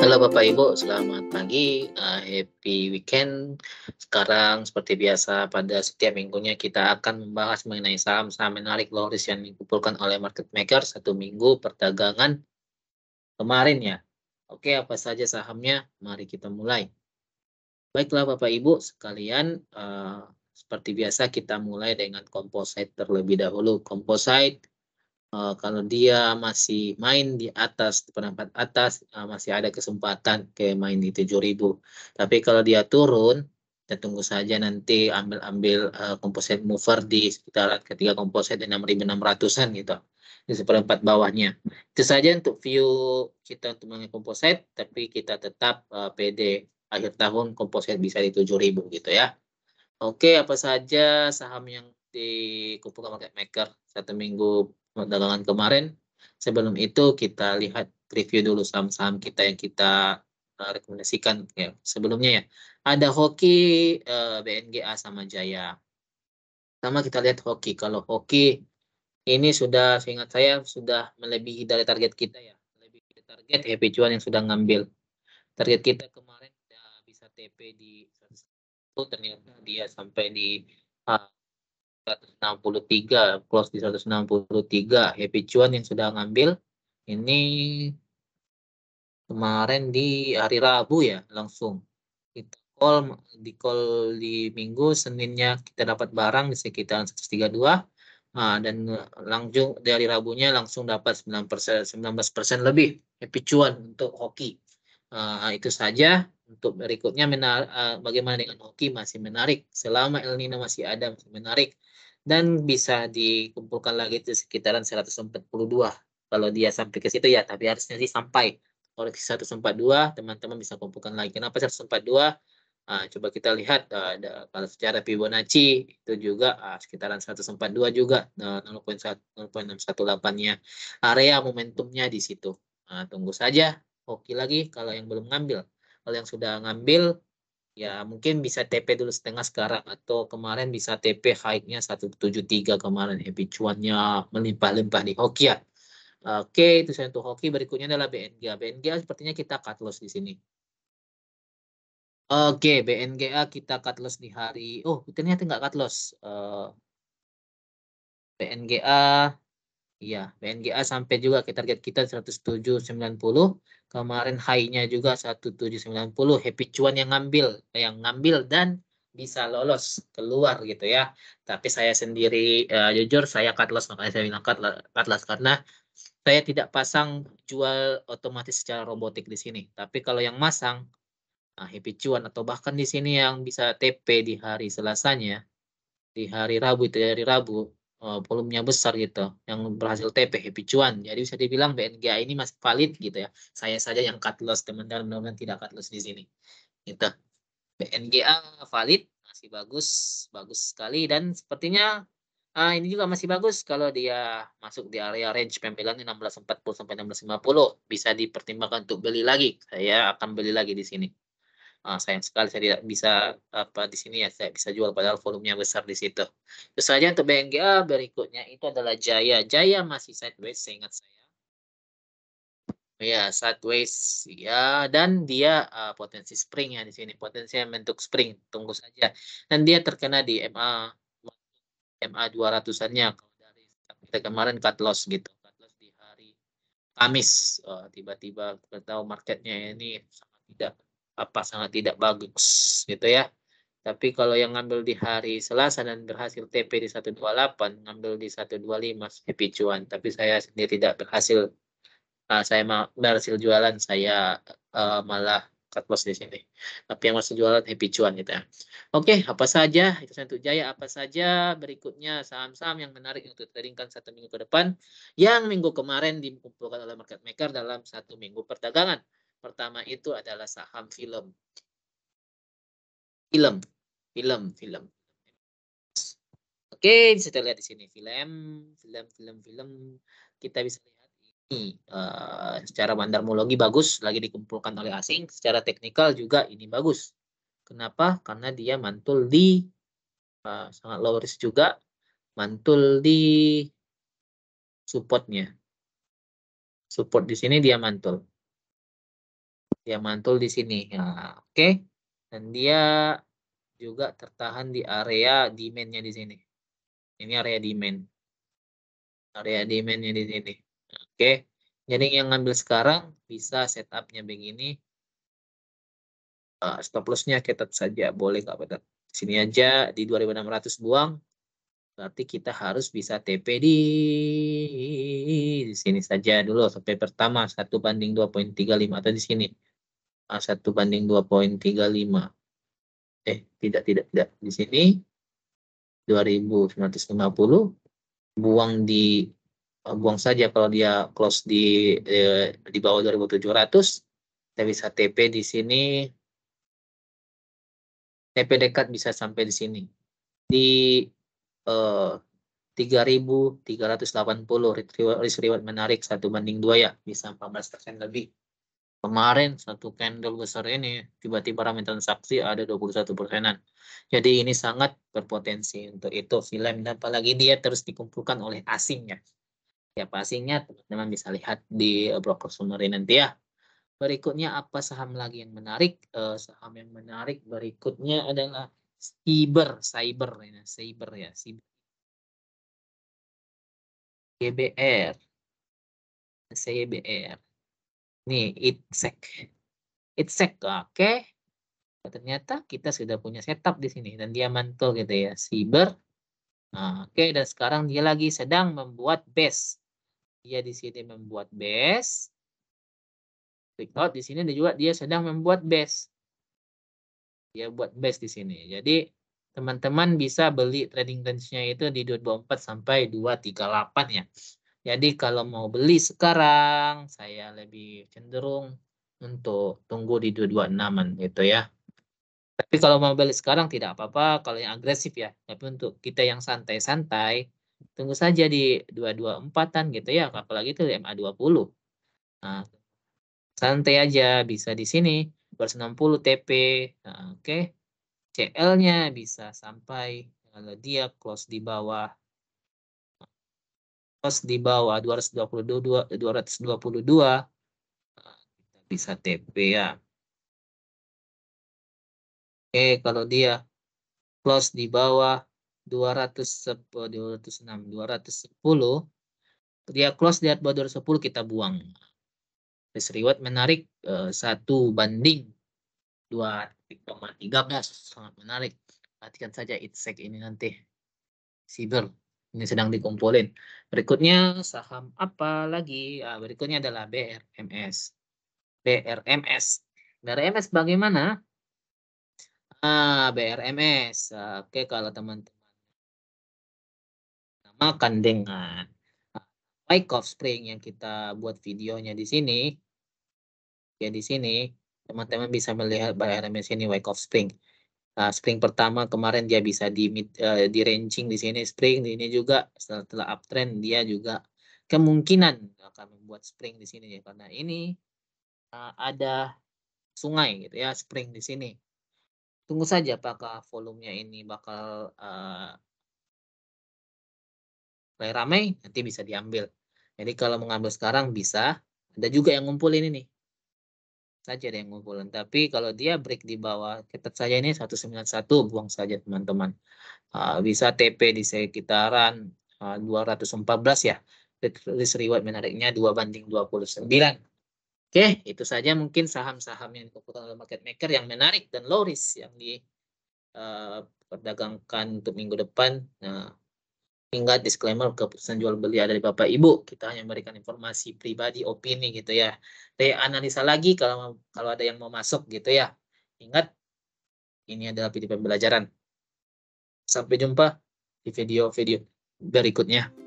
Halo Bapak Ibu, selamat pagi, happy weekend. Sekarang seperti biasa pada setiap minggunya kita akan membahas mengenai saham-saham menarik low risk yang dikumpulkan oleh market maker satu minggu perdagangan kemarin ya. Oke, apa saja sahamnya? Mari kita mulai. Baiklah Bapak Ibu sekalian, seperti biasa kita mulai dengan composite terlebih dahulu. Composite kalau dia masih main di atas peringkat atas, masih ada kesempatan ke main di 7.000. Tapi kalau dia turun, kita tunggu saja nanti ambil composite mover di sekitar ketiga composite 6.600-an gitu. Di seperempat bawahnya. Itu saja untuk view kita untuk mengenai composite, tapi kita tetap PD akhir tahun composite bisa di 7.000 gitu ya. Oke, apa saja saham yang dikumpulkan market maker satu minggu perdagangan kemarin? Sebelum itu kita lihat review dulu saham-saham kita yang kita rekomendasikan ya. Sebelumnya ya, ada Hoki, BNGA sama Jaya. Pertama kita lihat Hoki. Kalau Hoki ini sudah, seingat saya sudah melebihi dari target kita ya. Melebihi dari target Happy Cuan yang sudah ngambil. Target kita kemarin sudah bisa TP di 100, ternyata dia sampai di 163, close di 163. Happy Cuan yang sudah ngambil ini kemarin di hari Rabu ya, langsung kita call di Minggu, Seninnya kita dapat barang di sekitar 132. Dan langsung dari Rabunya langsung dapat 19% lebih Happy Cuan untuk Hoki. Itu saja. Untuk berikutnya bagaimana dengan Hoki, masih menarik selama El Nino masih ada, masih menarik dan bisa dikumpulkan lagi di sekitaran 142. Kalau dia sampai ke situ ya, tapi harusnya sih sampai. Kalau 142 teman-teman bisa kumpulkan lagi. Kenapa 142? Coba kita lihat kalau secara Fibonacci itu juga sekitaran 142 juga 0.618-nya area momentumnya di situ. Tunggu saja. Oke lagi kalau yang belum ngambil. Kalau yang sudah ngambil ya mungkin bisa TP dulu setengah sekarang, atau kemarin bisa TP high-nya 173 kemarin, Happy Cuannya melimpah-limpah di Hoki ya. Oke, itu saya untuk Hoki. Berikutnya adalah BNGA. BNGA sepertinya kita cut loss di sini. Oke, BNGA kita cut loss di hari. Oh, ternyata nggak cut loss. BNGA, iya, BNGA sampai juga ke target kita 107.90. Kemarin high-nya juga 107.90. Happy Cuan yang ngambil dan bisa lolos keluar gitu ya. Tapi saya sendiri jujur saya cut loss, makanya saya bilang cut loss karena saya tidak pasang jual otomatis secara robotik di sini. Tapi kalau yang masang Happy Cuan atau bahkan di sini yang bisa TP di hari Selasanya, di hari Rabu itu dari Rabu volumenya besar gitu, yang berhasil TP Happy Cuan. Jadi bisa dibilang BNGA ini masih valid gitu ya. Saya saja yang cut loss, teman-teman mudah-mudahan tidak cut loss di sini. Gitu. BNGA valid, masih bagus, bagus sekali dan sepertinya ini juga masih bagus kalau dia masuk di area range pembelian 1640 sampai 1650, bisa dipertimbangkan untuk beli lagi. Saya akan beli lagi di sini. Sayang sekali saya tidak bisa di sini ya, saya bisa jual padahal volumenya besar di situ. Itu saja untuk BNGA. Berikutnya itu adalah Jaya. Jaya masih sideways seingat saya. Ya, sideways ya, dan dia potensi spring ya di sini, potensi bentuk spring, tunggu saja. Dan dia terkena di MA 200-annya kalau dari kita kemarin cut loss gitu. Cut loss di hari Kamis. Tiba-tiba kita tahu marketnya ini sangat tidak bagus gitu ya. Tapi kalau yang ngambil di hari Selasa dan berhasil TP di 128, ngambil di 125 Happy Cuan. Tapi saya sendiri tidak berhasil. Saya berhasil jualan, saya malah cut loss di sini. Tapi yang masih jualan Happy Cuan gitu ya. Oke, apa saja itu untuk Jaya, apa saja berikutnya saham-saham yang menarik untuk tradingkan satu minggu ke depan yang minggu kemarin dikumpulkan oleh market maker dalam satu minggu perdagangan. Pertama itu adalah saham film. Oke, bisa kita lihat di sini film. Kita bisa lihat ini secara bandarmologi bagus, lagi dikumpulkan oleh asing. Secara teknikal juga ini bagus. Kenapa? Karena dia mantul di sangat low risk juga, mantul di supportnya. Support di sini dia mantul. Dia mantul di sini. Nah, oke. Dan dia juga tertahan di area demand-nya di sini. Ini area demand. Area demand-nya di sini. Oke. Jadi yang ngambil sekarang bisa setupnya begini. Stop loss-nya ketat saja. Boleh nggak Pak? Sini aja di 2600 buang. Berarti kita harus bisa TP di sini saja dulu sampai pertama 1/2.35 atau di sini 1/2.35. Tidak di sini 2950 buang saja kalau dia close di bawah 2700. Kita bisa TP di sini. TP dekat bisa sampai di sini di 3.380 risk reward menarik 1/2 ya, bisa 14% lebih. Kemarin satu candle besar ini tiba-tiba ramai transaksi ada 21%-an. Jadi ini sangat berpotensi untuk itu film, dan apalagi dia terus dikumpulkan oleh asingnya. Siapa asingnya teman-teman bisa lihat di broker summary nanti ya. Berikutnya apa saham lagi yang menarik? Saham yang menarik berikutnya adalah cyber ya, GBR, CBR. Nih, Itsek, oke. Ternyata kita sudah punya setup di sini dan dia mantul gitu ya, cyber. Nah, oke, dan sekarang dia lagi sedang membuat base. Dia di sini membuat base. Click out di sini juga dia sedang membuat base. Dia buat base di sini. Jadi teman-teman bisa beli trading range-nya itu di 224 sampai 238 ya. Jadi kalau mau beli sekarang, saya lebih cenderung untuk tunggu di 226-an gitu ya. Tapi kalau mau beli sekarang tidak apa-apa kalau yang agresif ya. Tapi untuk kita yang santai-santai, tunggu saja di 224-an gitu ya. Apalagi itu MA20. Nah, santai aja bisa di sini 260 TP. Nah, oke. CL-nya bisa sampai kalau dia close di bawah 222 kita bisa TP ya. Oke, kalau dia close di bawah 206 210, dia close di bawah 210 kita buang. Risk reward menarik 1/2,13, sangat menarik. Perhatikan saja Itsek ini nanti. Cyber ini sedang dikumpulin. Berikutnya saham apa lagi? Berikutnya adalah BRMS. BRMS bagaimana? BRMS. Oke, kalau teman-teman namakan dengan Wyckoff Spring yang kita buat videonya di sini, ya di sini teman-teman bisa melihat BRMS ini Wyckoff Spring. Spring pertama kemarin dia bisa di ranging di sini spring, di ini juga setelah uptrend dia juga kemungkinan akan membuat spring di sini ya, karena ini ada sungai gitu ya, spring di sini. Tunggu saja apakah volumenya ini bakal ramai, nanti bisa diambil. Jadi kalau mengambil sekarang bisa, ada juga yang ngumpulin ini. Saja ada yang ngumpulin. Tapi kalau dia break di bawah, ketat saja ini 191, buang saja teman-teman. Bisa TP di sekitaran 214 ya. Risk reward menariknya 2/29. Oke, itu saja mungkin saham-saham yang dikumpulkan oleh market maker yang menarik dan low risk yang diperdagangkan untuk minggu depan. Nah, ingat disclaimer, keputusan jual beli ada di Bapak Ibu. Kita hanya memberikan informasi pribadi, opini gitu ya. Analisa lagi kalau ada yang mau masuk gitu ya. Ingat, ini adalah video pembelajaran. Sampai jumpa di video-video berikutnya.